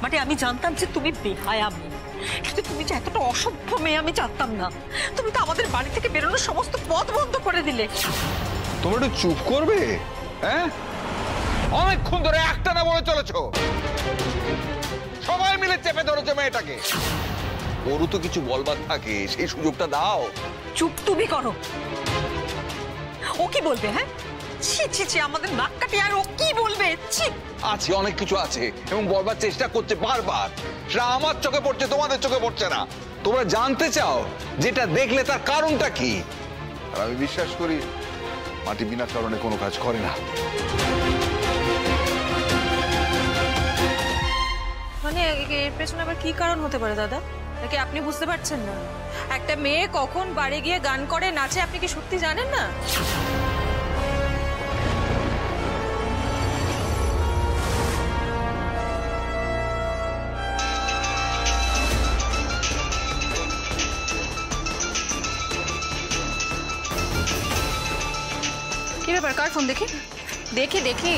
মানে আমি জানতাম যে তুমি বেহায়া মেয়ে, কিন্তু তুমি যে এতটা অসভ্য মেয়ে আমি জানতাম না। তুমি তো আমাদের বাড়ি থেকে বেরোনোর সমস্ত পথ বন্ধ করে দিলে। তোমরা একটু চুপ করবে? হ্যাঁ, অনেকক্ষণ ধরে একটা না বলে চলেছো, সবাই মিলে চেপে ধরেছে মেয়েটাকে। ওরও তো কিছু বলবার থাকে, সেই সুযোগটা দাও। চুপ তুমি করো। ও কি বলবে? হ্যাঁ, ছি ছি ছি, আমাদের নাক কাটি, আর ও কি বলবে? ছি। আছে, অনেক কিছু আছে, এবং বলবার চেষ্টা করছে বারবার। সেটা আমার চোখে পড়ছে, তোমাদের চোখে পড়ছে না। তোমরা জানতে চাও যেটা দেখলে তার কারণটা কি। আর আমি বিশ্বাস করি মাটি বিনা কারণে কোনো কাজ করে না। মানে এর পেছনে আবার কি কারণ হতে পারে দাদা? নাকি আপনি বুঝতে পারছেন না? একটা মেয়ে কখন বাড়ি গিয়ে গান করে নাচে আপনি কি সত্যি জানেন না? কি ব্যাপার, কার ফোন? দেখি দেখি দেখি।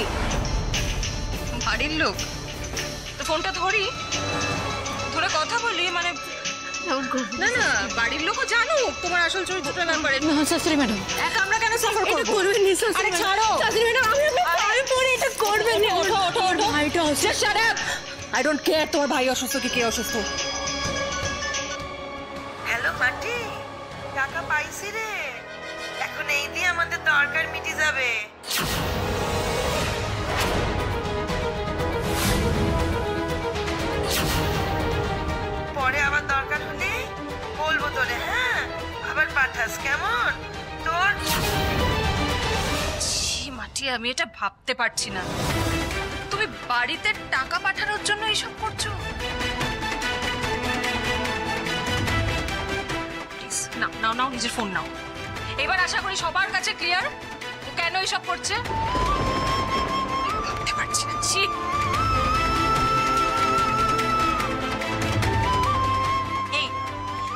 বাড়ির লোক তো, ফোনটা ধরি, ধরে কথা বলি। মানে না না, বাড়ির লোকও জানুক তোমার আসল চরিত্রটার ব্যাপারে। না শাশুড়ি ম্যাডাম, একা আমরা কেন সাফার করব? এটা করবেন না শাশুড়ি। আরে ছাড়ো শাশুড়ি ম্যাডাম, আমি আপনার পায়ে পড়ে, এটা করবেন না। ওঠো ওঠো ওঠো। ভাইটা অসুস্থ। Shut up, I don't care তোমার ভাই অসুস্থ কি কে অসুস্থ। হ্যালো মাটি, টাকা পাইছি রে। এখন এই দিয়ে আমাদের দরকার মিটে যাবে। পরে আবার দরকার হলে বলবো তোরে, হ্যাঁ? আবার পাঠাস, কেমন? তোর মাটি, আমি এটা ভাবতে পারছি না। তুমি বাড়িতে টাকা পাঠানোর জন্য এইসব করছো? প্লিজ নাও নাও নাও, নিজের ফোন নাও। এবার আশা করি সবার কাছে ক্লিয়ার ও কেন এইসব করছে। ভাবতে পারছি না। ছি। এই,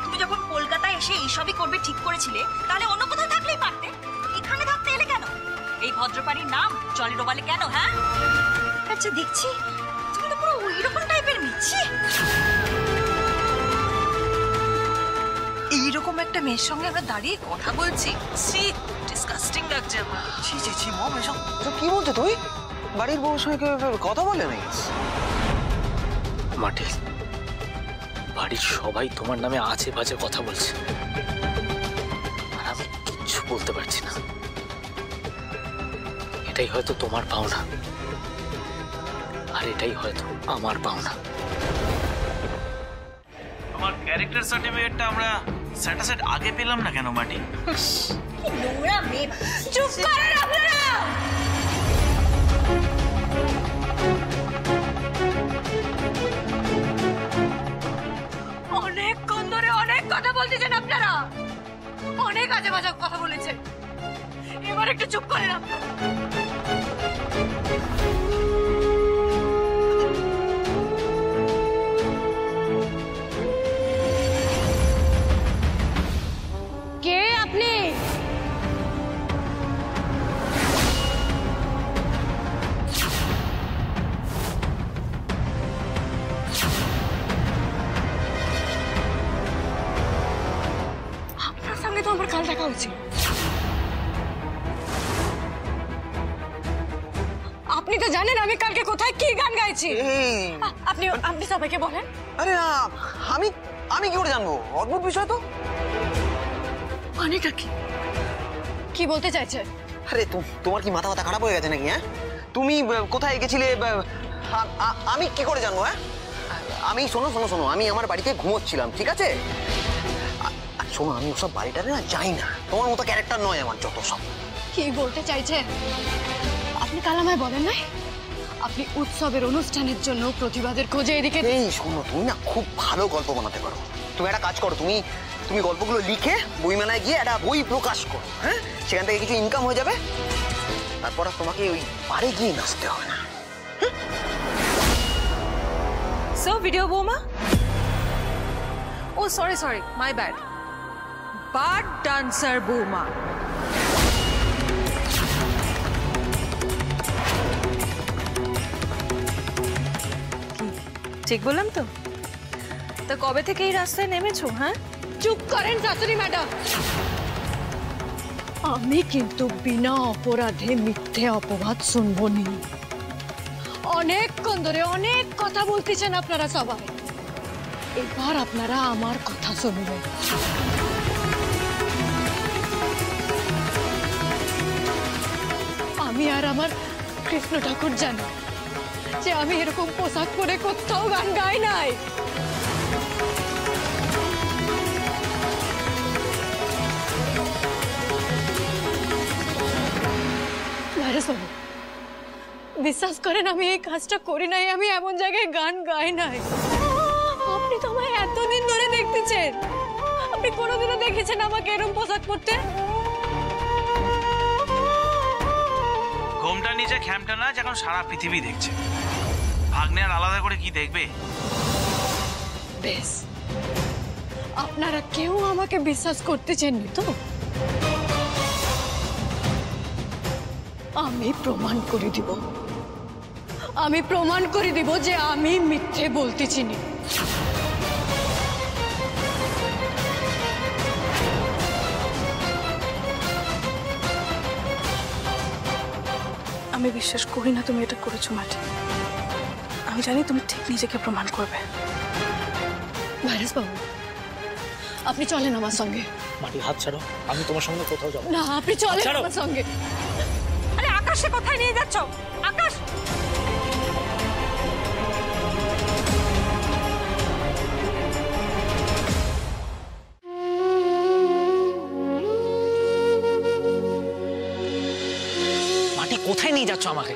তুমি যখন কলকাতায় এসে এইসবই করবে ঠিক করেছিলে, তাহলে অন্য কোথাও থাকলেই পারতে। এখানে থাকতে এলে কেন? এই ভদ্রপাড়ির নাম জলে ডোবালে কেন? হ্যাঁ, আচ্ছা দেখছি তুমি তো পুরো ওইরকম টাইপের মিছি। এইরকম একটা মেয়ের সঙ্গে আমরা দাঁড়িয়ে কথা বলছি, সি ডিসকাস্টিং লাগছে আমার। ছি ছি ছি মম, এসব কি বলছো তুই? বাড়ির বউর সঙ্গে কেউ কথা বলে নাকি? মাটি, বাড়ির সবাই তোমার নামে আজে বাজে কথা বলছে, আর আমি কিচ্ছু বলতে পারছি না। এটাই হয়তো তোমার পাওনা, আর এটাই হয়তো আমার পাওনা। আমার ক্যারেক্টার সার্টিফিকেটটা আমরা স্যাটাসেট আগে পেলাম না কেন মাটি? কি নোংরা মেয়ে। চুপ করেন আপনারা। অনেকক্ষণ ধরে অনেক কথা বলতেছেন আপনারা, অনেক আজে বাজে কথা বলেছেন। এবার একটু চুপ করেন আপনারা। কে আপনি? আপনার সঙ্গে তো আমার কাল দেখা হয়েছিল। আপনি তো জানেন আমি কালকে কোথায় কি গান গাইছি। আপনি আপনি সবাইকে বলেন। আরে আমি আমি কি করে জানবো? অদ্ভুত বিষয় তো। মানেটা কি? কি বলতে চাইছে? আরে তোমার কি মাথা খারাপ হয়ে গেছে নাকি? হ্যাঁ, তুমি কোথায় গেছিলে? আমি কি করে জানবো? হ্যাঁ, আমি শোনো শোনো শোনো, আমি আমার বাড়িতে ঘুমোচ্ছিলাম, ঠিক আছে? শোনো, আমি ওসব বাড়িটাতে না যাই না। তোমার মতো ক্যারেক্টার নয় আমার, যত সব। কি বলতে চাইছেন? আপনি কাল আমায় বলেন নাই আপনি উৎসবের অনুষ্ঠানের জন্য প্রতিবাদের খোঁজে এদিকে? এই শোনো, তুমি না খুব ভালো গল্প বানাতে পারো। তুমি একটা কাজ করো, তুমি তুমি গল্পগুলো লিখে বইমেলায় গিয়ে একটা বই প্রকাশ করো। হ্যাঁ, সেখান থেকে কিছু ইনকাম হয়ে যাবে, তারপর আর তোমাকে ওই বাড়ি গিয়ে নাচতে হবে না। সো ভিডিও বৌমা, ও sorry sorry, my bad, bird dancer বৌমা। ঠিক বললাম তো? তা কবে থেকে এই রাস্তায় নেমেছো? হ্যাঁ, চুপ করেন শাশুড়ি ম্যাডাম। আমি কিন্তু বিনা অপরাধে মিথ্যে অপবাদ শুনবো নি। অনেকক্ষণ ধরে অনেক কথা বলতেছেন আপনারা সবাই, এবার আপনারা আমার কথা শুনবেন। আমি আর আমার কৃষ্ণ ঠাকুর জানি যে আমি এরকম পোশাক পরে কোথাও গান গাই নাই। বিশ্বাস করেন আমি এই কাজটা করি নাই, আমি এমন জায়গায় গান গাই নাই। আপনি তো আমায় এতদিন ধরে দেখতেছেন, আপনি কোনোদিনও দেখেছেন আমাকে এরকম পোশাক পরতে? ঘোমটা নিচে খ্যামটা না, এখন সারা পৃথিবী দেখছে। ভাগ্নে আর আলাদা করে কি দেখবে? বেশ, আপনারা কেউ আমাকে বিশ্বাস করতেছেন না তো? আমি প্রমাণ করে দিব, আমি প্রমাণ করে দিব যে আমি মিথ্যে বলতেছি না। আমি বিশ্বাস করি না তুমি এটা করেছো মাটি। আমি জানি তুমি ঠিক নিজেকে প্রমাণ করবে। ভাইরাস বাবু, আপনি চলেন আমার সঙ্গে। মাটি হাত ছাড়ো, আমি তোমার সঙ্গে কোথাও যাবো না, আপনি চলেন আমার সঙ্গে। আরে আকাশে কোথায় নিয়ে যাচ্ছ? আকাশ, মাটি কোথায় নিয়ে যাচ্ছ আমাকে?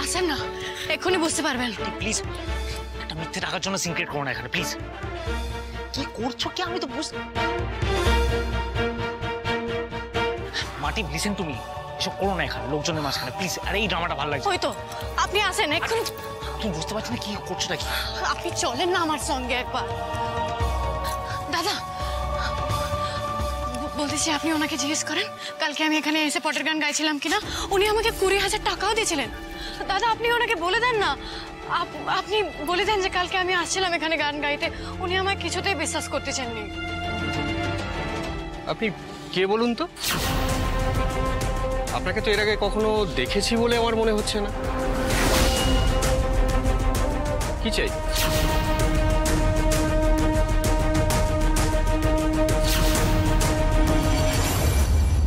আসেন না, এক্ষুনি বুঝতে পারবেন। প্লিজ একটা মিথ্যে টাকার জন্য সিনক্রেট করো না এখানে, প্লিজ। কি করছো কি আমি তো বুঝতে। মাটি লিসেন, তুমি এসব করো না এখানে লোকজনের মাঝখানে, প্লিজ। আরে এই ড্রামাটা ভালো লাগছে। ওই তো আপনি আসেন এক্ষুনি। তুমি বুঝতে পারছো না কি করছোটা কি? আপনি চলেন না আমার সঙ্গে একবার। দাদা বলতেছি, আপনি ওনাকে জিজ্ঞেস করেন কালকে আমি এখানে এসে পটের গান গাইছিলাম কিনা। উনি আমাকে 20,000 টাকাও দিয়েছিলেন। দাদা আপনি ওনাকে বলে দেন না, আপনি বলে দেন যে কালকে আমি আসছিলাম এখানে গান গাইতে। উনি আমায় কিছুতেই বিশ্বাস করতেছেননি। আপনি কে বলুন তো? আপনাকে তো এর আগে কখনো দেখেছি বলে আমার মনে হচ্ছে না। কি চাই?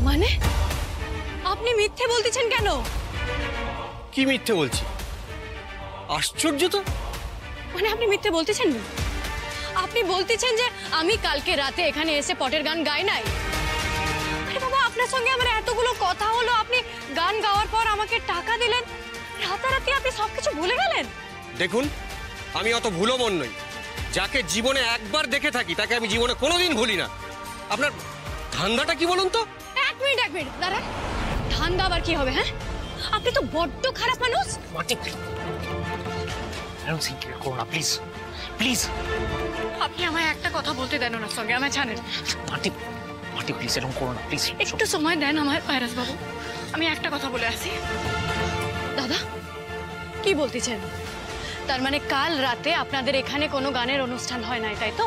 মানে আপনি মিথ্যে বলতেছেন কেন? কি মিথ্যে বলছি? আশ্চর্য তো। মানে আপনি মিথ্যে বলতেছেন না? আপনি বলতেছেন যে আমি কালকে রাতে এখানে এসে পটের গান গাই নাই? আরে বাবা, আপনার সঙ্গে আমার এতগুলো কথা হলো, আপনি গান গাওয়ার পর আমাকে টাকা দিলেন, রাতারাতি আপনি সবকিছু ভুলে গেলেন? দেখুন, আমি অত ভুলো মন নই। যাকে জীবনে একবার দেখে থাকি তাকে আমি জীবনে কোনোদিন ভুলি না। আপনার ধান্দাটা কি বলুন তো? এক মিনিট দাঁড়ান। ধান্দা আবার কি হবে? হ্যাঁ, আপনি তো বড্ড খারাপ মানুষ। মাটি এরকম সিনক্রেট করো না, প্লিজ প্লিজ। আপনি আমায় একটা কথা বলতে দেন ওনার সঙ্গে, আমায় জানেন। মাটি মাটি প্লিজ এরকম করো না, প্লিজ। একটু সময় দেন আমার ভাইরাস বাবু, আমি একটা কথা বলে আসি। দাদা কি বলতেছেন? তার মানে কাল রাতে আপনাদের এখানে কোনো গানের অনুষ্ঠান হয় নাই, তাই তো?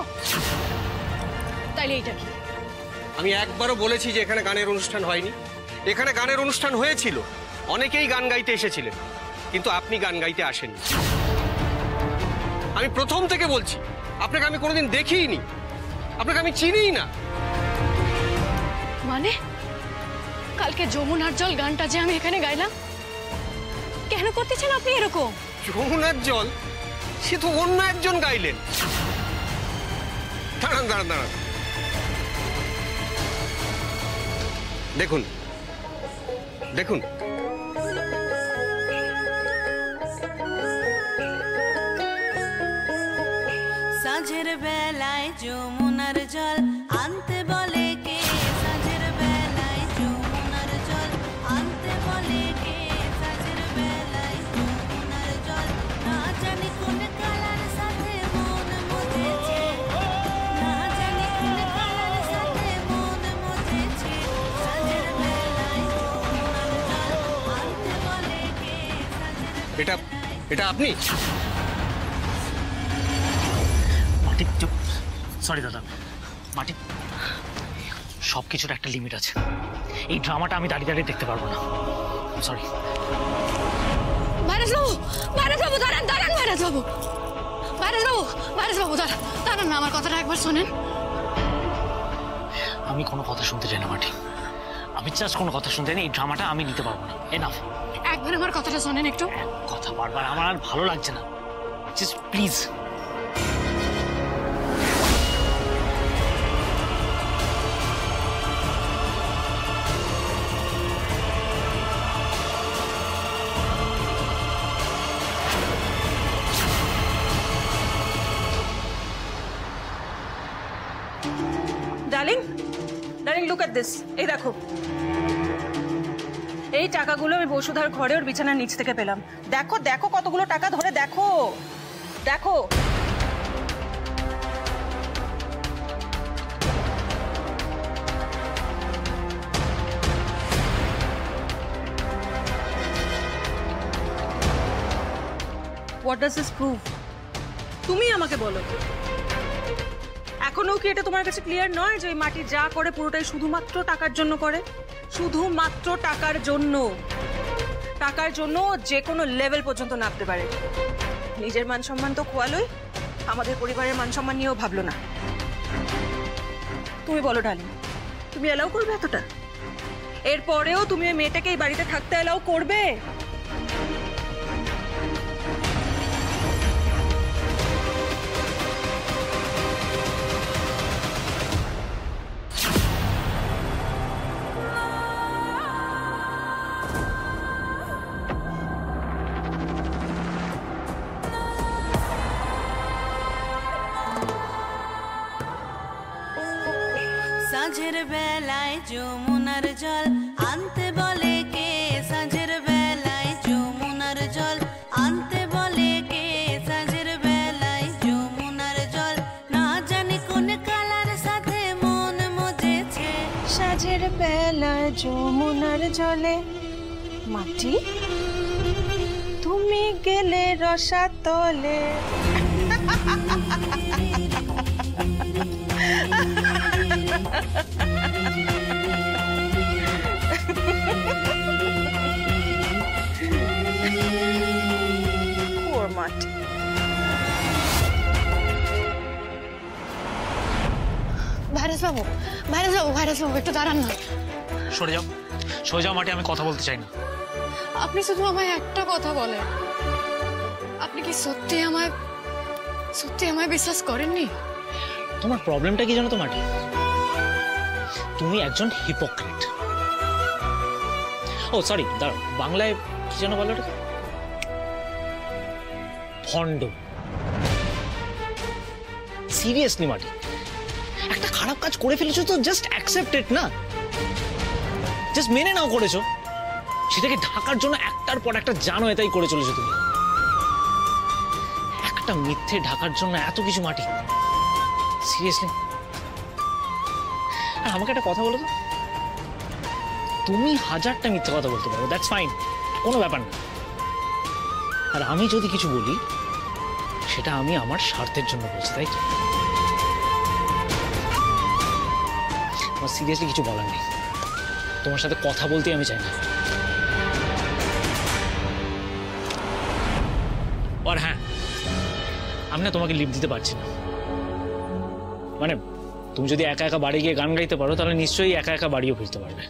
তাইলে এইটা কি? আমি একবারও বলেছি যে এখানে গানের অনুষ্ঠান হয়নি। এখানে গানের অনুষ্ঠান হয়েছিল, অনেকেই গান গাইতে এসেছিলেন, কিন্তু আপনি গান গাইতে আসেননি। আমি প্রথম থেকে বলছি, আপনাকে আমি কোনোদিন দেখিইনি, আপনাকে আমি চিনিই না। মানে কালকে যমুনার জল গানটা যে আমি এখানে গাইলাম, কেন করতেছেন আপনি এরকম? যমুনার জল? সে তো অন্য একজন গাইলেন। দাঁড়ান দাঁড়ান দাঁড়ান, দেখুন দেখুন, সাঁঝের বেলায় যমুনার জল আনতে বলে কে? সাঁঝের বেলায় যমুনার জল আনতে বলে কে? সাঁঝের বেলায় যমুনার জল না জানি কোন কালার সাথে মন মজেছে, না জানি কোন কালার সাথে মন মজেছে। সাঁঝের বেলায় যমুনার জল আনতে বলে কে? এটা এটা আপনি? মাটি চুপ, সরি দাদা, মাটি সব কিছুর একটা লিমিট আছে। এই ড্রামাটা আমি দাঁড়িয়ে দাঁড়িয়ে দেখতে পারবো না, সরি। ভাইরাস বাবু দাঁড়ান দাঁড়ান, ভাইরাস বাবু দাঁড়ান না, আমার কথাটা একবার শোনেন। আমি কোনো কথা শুনতে চাই না মাটি, আমি জাস্ট কোনো কথা শুনতে চাই না। এই ড্রামাটা আমি নিতে পারবো না, এনাফ। একবার আমার কথাটা শোনেন একটু। কথা বারবার আমার আর ভালো লাগছে না, just please. Darling, look at this. এই দেখো, এই টাকাগুলো আমি বসুধার ঘরে ওর বিছানার নিচ থেকে পেলাম। দেখো দেখো কতগুলো টাকা ধরে, দেখো দেখো। What does this prove? তুমি আমাকে বলো, এখনো কি এটা তোমার কাছে ক্লিয়ার নয় যে মাটি যা করে পুরোটাই শুধুমাত্র টাকার জন্য করে? শুধুমাত্র টাকার জন্য। টাকার জন্য যে কোনো লেভেল পর্যন্ত নামতে পারে। নিজের মান সম্মান তো খোয়ালোই, আমাদের পরিবারের মান সম্মান নিয়েও ভাবলো না। তুমি বলো ডার্লিং, তুমি অ্যালাউ করবে এতটা? এরপরেও তুমি ওই মেয়েটাকে এই বাড়িতে থাকতে অ্যালাউ করবে? সাঁঝের বেলায় যমুনার জল আনতে বলে কে? সাঁঝের বেলায় যমুনার জল আনতে বলে কে? সাঁঝের বেলায় যমুনার জল না জানি কোন কালার সাথে মন মজেছে। সাঁঝের বেলায় যমুনার জলে মাটি তুমি গেলে রসাতলে। Poor Marty. ভাইরাস বাবু একটু দাঁড়ান না। সরে যাও মাটি, আমি কথা বলতে চাই না। আপনি শুধু আমায় একটা কথা বলেন, আপনি কি সত্যি আমায় বিশ্বাস করেননি? তোমার প্রবলেমটা কি জানো তো মাটি? তুমি একজন হিপোক্রিট। ও সরি, দাঁড়াও, বাংলায় কি যেন বলো এটা? ভণ্ড। সিরিয়াসলি মাটি, একটা খারাপ কাজ করে ফেলেছো তো জাস্ট অ্যাকসেপ্ট ইট না, জাস্ট মেনে নাও করেছো। সেটাকে ঢাকার জন্য একটার পর একটা জানো এটাই করে চলেছো তুমি। একটা মিথ্যে ঢাকার জন্য এত কিছু মাটি, সিরিয়াসলি। আর আমাকে একটা কথা বলো তো, তুমি 1000টা মিথ্যে কথা বলতে পারো, দ্যাটস ফাইন, কোনো ব্যাপার না। আর আমি যদি কিছু বলি সেটা আমি আমার স্বার্থের জন্য বলছি, তাই তো? আমার সিরিয়াসলি কিছু বলার নেই, তোমার সাথে কথা বলতেই আমি চাই না। আর হ্যাঁ, আমি না তোমাকে লিভ দিতে পারছি না। মানে তুমি যদি একা একা বাড়ি গিয়ে গান গাইতে পারো, তাহলে নিশ্চয়ই একা একা বাড়িও ফিরতে পারবে।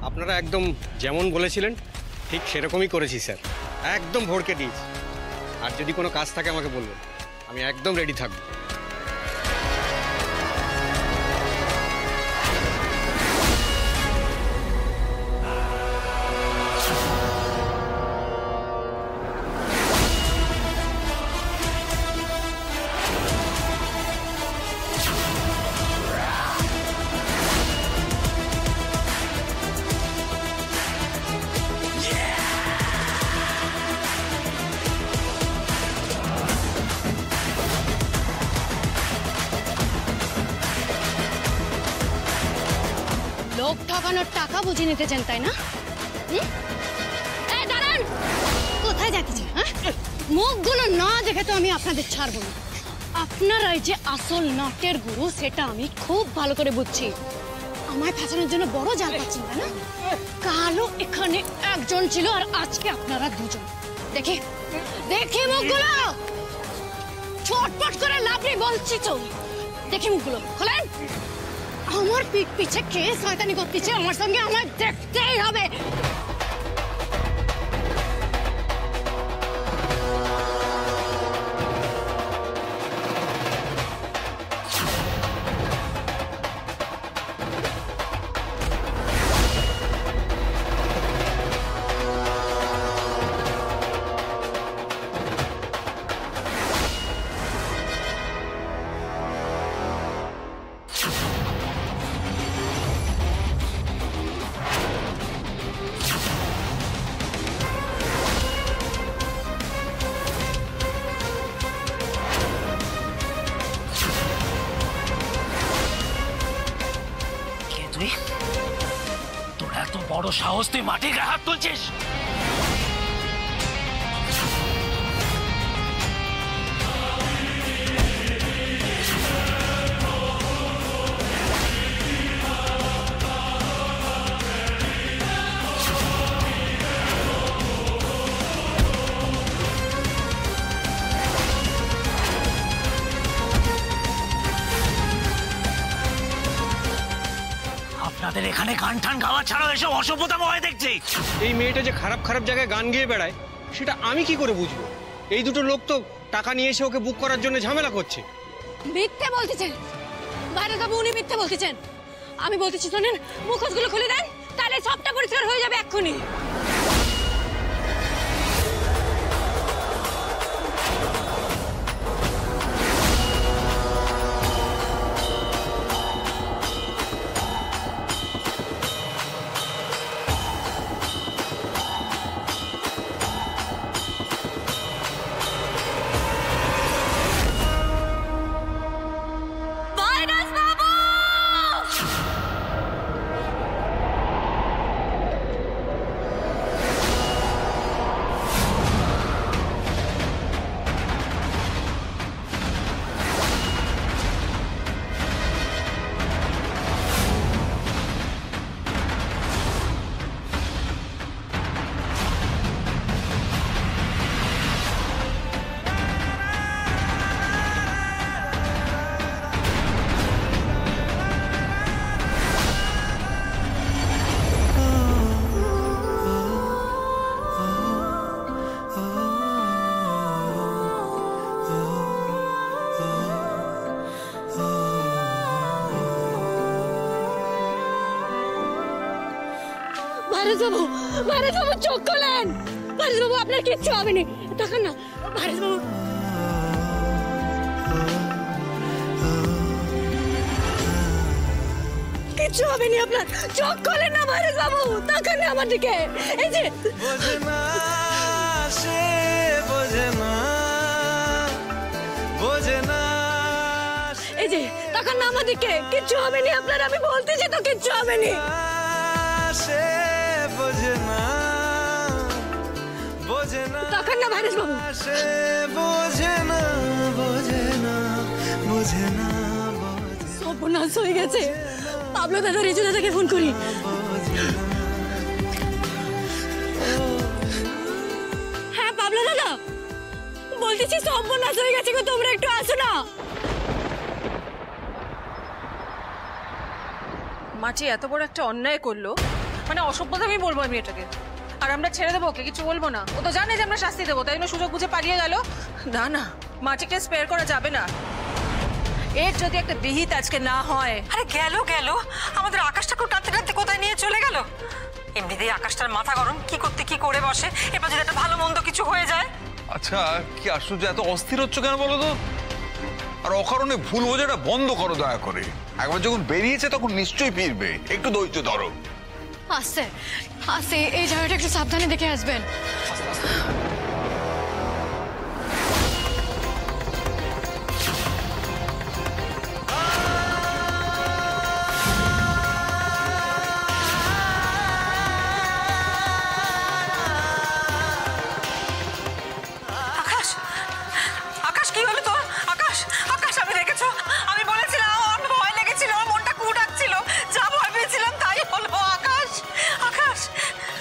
আপনারা একদম যেমন বলেছিলেন ঠিক সেরকমই করেছি স্যার, একদম ভরকে দিয়েছি। আর যদি কোনো কাজ থাকে আমাকে বলবেন, আমি একদম রেডি থাকবো। লোক ঠকানোর টাকা বুঝে নিতে চান তাই না? দাঁড়ান, কোথায় যাচ্ছেন? মুখগুলো না দেখে তো আমি আপনাদের ছাড়বো না। আপনারাই যে আসল নাটের গুরু সেটা আমি খুব ভালো করে বুঝছি। আমায় ফাঁসানোর জন্য বড় জাল পাচ্ছেন তাই না? কালও এখানে একজন ছিল আর আজকে আপনারা দুজন। দেখে দেখে মুখগুলো ছটপট করে লাভ নেই বলছি তো। দেখি মুখগুলো খোলেন। আমার পিঠ পিছে কে শয়তানি করতেছে আমার সঙ্গে আমার দেখতেই হবে। তোর এত বড় সাহস, তুই মাটির গায়ে হাত তুলছিস? আপনাদের এখানে গান টান গাওয়া ছাড়াও এসব অসভ্যতা হয় দেখছি। এই মেয়েটা যে খারাপ খারাপ জায়গায় গান গেয়ে বেড়ায় সেটা আমি কি করে বুঝবো? এই দুটো লোক তো টাকা নিয়ে এসে ওকে বুক করার জন্য ঝামেলা করছে। মিথ্যে বলতেছেন বাইরে বাবু, উনি মিথ্যে বলতেছেন। আমি বলতেছি শোনেন, মুখোশগুলো খুলে দেন, তাহলে সবটা পরিষ্কার হয়ে যাবে এক্ষুনি। ভারত বাবু চোখ খোলেন। ভারত বাবু আপনার কিচ্ছু হবে না, দেখেন না ভারত বাবু। কিচ্ছু হবে না আপনার, চোখ খোলেন না ভারত বাবু, দেখেন না আমার দিকে। এই যে বোঝে না, সে বোঝে না, বোঝে না, এই যে দেখেন না আমার দিকে, কিচ্ছু হবে না আপনার, আমি বলতেছি তো কিচ্ছু হবে না। সে বোঝে না, বোঝে না, দেখেন না ভারত বাবু, সে বোঝে না, বোঝে না, বোঝে না, সর্বনাশ হয়ে গেছে। পাবলো দাদা, রেজু দাদাকে ফোন করি। হ্যাঁ পাবলো দাদা, বলতেছি সর্বনাশ হয়ে গেছে গো, তোমরা একটু আসো না। মাটি এত বড় একটা অন্যায় করলো, মানে অসভ্যতা আমি বলবো আমি এটাকে। আর আমরা ছেড়ে দেবো, ওকে কিছু বলবো না। ও তো জানে যে আমরা শাস্তি দেবো, তাই জন্য সুযোগ বুঝে পালিয়ে গেল। না না, মাটিকে স্পেয়ার করা যাবে না। এর যদি একটা বিহিত আজকে না হয়। আরে গেল গেল, আমাদের আকাশ ঠাকুর কাঁদতে কাঁদতে কোথায় নিয়ে চলে গেল। এমনিতেই আকাশটার মাথা গরম, কি করতে কি করে বসে, এবার যদি একটা ভালো মন্দ কিছু হয়ে যায়। আচ্ছা কি আশ্চর্য, এত অস্থির হচ্ছে কেন বলো তো? আর অকারণে ভুল বোঝাটা বন্ধ করো দয়া করে। একবার যখন বেরিয়েছে তখন নিশ্চয়ই ফিরবে, একটু ধৈর্য ধরো। আসছে আসছে, এই জায়গাটা একটু সাবধানে দেখে আসবেন।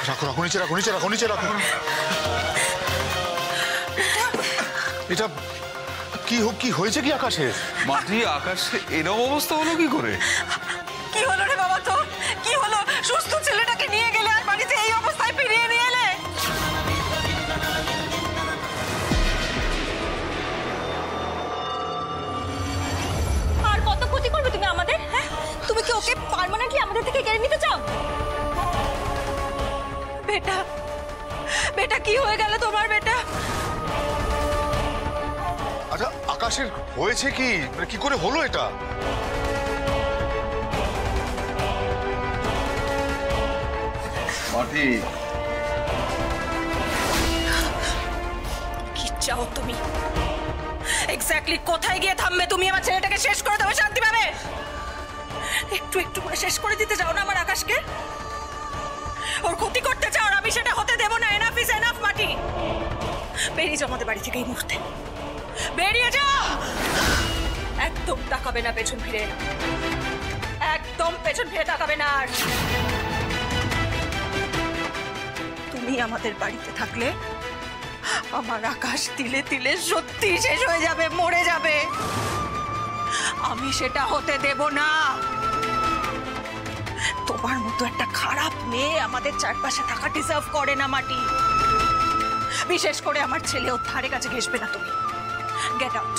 রাখো রাখো, নিচে রাখো, নিচে রাখো, নিচে রাখো। এটা কি হয়েছে কি আকাশের? মাটি আকাশে এরকম অবস্থা হলো কি করে? কি হলো রে বাবা তোর? কি হলো? সুস্থ ছেলেটাকে নিয়ে গেলে আর বাড়িতে এই অবস্থায় ফিরিয়ে নিয়ে এলে? আর কত ক্ষতি করবে তুমি আমাদের? হ্যাঁ, তুমি কি ওকে পার্মানেন্টলি আমাদের থেকে কেড়ে নিতে চাও? বেটা, বেটা কি হয়ে গেল তোমার বেটা? আচ্ছা আকাশের হয়েছে কি, মানে কি করে হলো এটা? মাটি, কি চাও তুমি? এক্স্যাক্টলি কোথায় গিয়ে থামবে তুমি? আমার ছেলেটাকে শেষ করে দেবে শান্তি পাবে? একটু একটু করে শেষ করে দিতে চাও না আমার আকাশকে? ওর ক্ষতি করতে চাও, আর আমি সেটা হতে দেব না। এনাফ ইজ এনাফ মাটি। বেরিয়ে যাও আমাদের বাড়ি থেকে এই মুহূর্তে, বেরিয়ে যাও। একদম তাকাবে না পেছন ফিরে, একদম পেছন ফিরে তাকাবে না। আর তুমি আমাদের বাড়িতে থাকলে আমার আকাশ তিলে তিলে সত্যি শেষ হয়ে যাবে, মরে যাবে। আমি সেটা হতে দেব না। তোমার মতো একটা খারাপ মেয়ে আমাদের চারপাশে থাকা ডিজার্ভ করে না মাটি। বিশেষ করে আমার ছেলে, ওর ধারে কাছে ঘেসবে না তুমি। Get out.